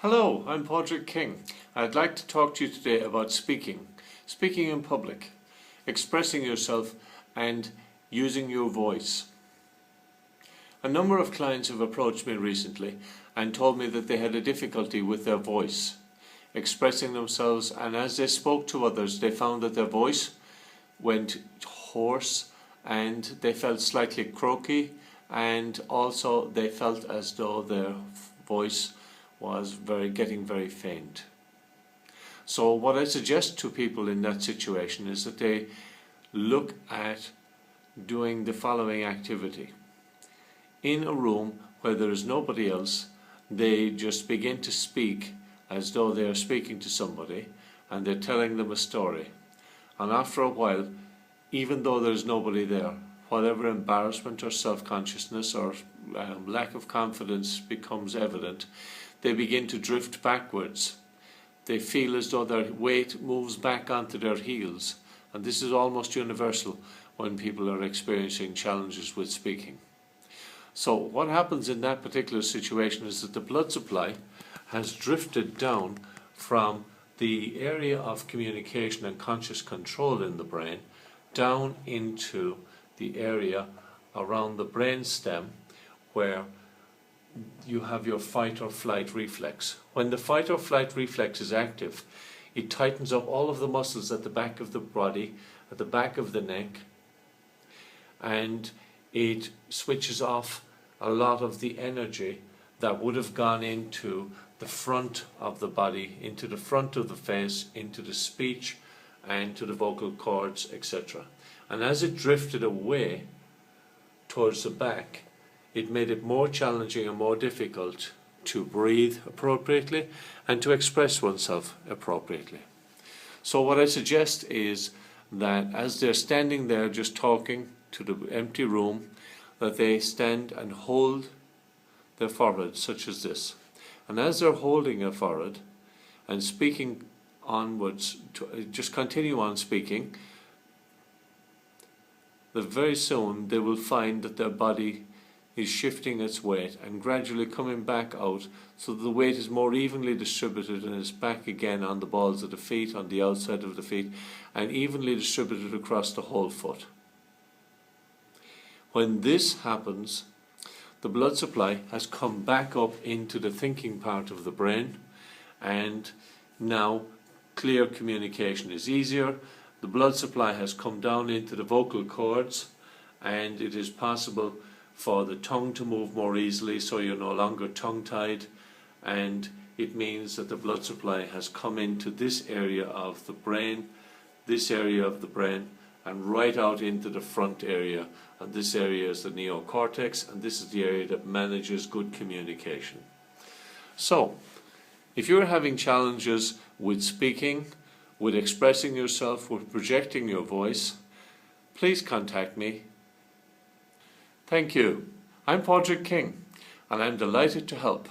Hello, I'm Padraig King. I'd like to talk to you today about speaking in public, expressing yourself and using your voice. A number of clients have approached me recently and told me that they had a difficulty with their voice, expressing themselves, and as they spoke to others they found that their voice went hoarse and they felt slightly croaky, and also they felt as though their voice was getting very faint. So what I suggest to people in that situation is that they look at doing the following activity. In a room where there is nobody else, they just begin to speak as though they are speaking to somebody and they're telling them a story. And after a while, even though there's nobody there, whatever embarrassment or self-consciousness or lack of confidence becomes evident, they begin to drift backwards. They feel as though their weight moves back onto their heels, and this is almost universal when people are experiencing challenges with speaking. So what happens in that particular situation is that the blood supply has drifted down from the area of communication and conscious control in the brain down into the area around the brain stem where you have your fight or flight reflex. When the fight or flight reflex is active, it tightens up all of the muscles at the back of the body, at the back of the neck, and it switches off a lot of the energy that would have gone into the front of the body, into the front of the face, into the speech and to the vocal cords, etc. And as it drifted away towards the back, it made it more challenging and more difficult to breathe appropriately and to express oneself appropriately. So what I suggest is that as they're standing there just talking to the empty room, that they stand and hold their forehead, such as this. And as they're holding a forehead and speaking onwards, just continue on speaking, that very soon they will find that their body is shifting its weight and gradually coming back out, so that the weight is more evenly distributed and is back again on the balls of the feet, on the outside of the feet, and evenly distributed across the whole foot. When this happens, the blood supply has come back up into the thinking part of the brain, and now clear communication is easier. The blood supply has come down into the vocal cords, and it is possible for the tongue to move more easily, so you're no longer tongue-tied, and it means that the blood supply has come into this area of the brain, and right out into the front area, and this area is the neocortex, and this is the area that manages good communication. So, if you're having challenges with speaking, with expressing yourself, with projecting your voice, please contact me. Thank you. I'm Padraig King, and I'm delighted to help.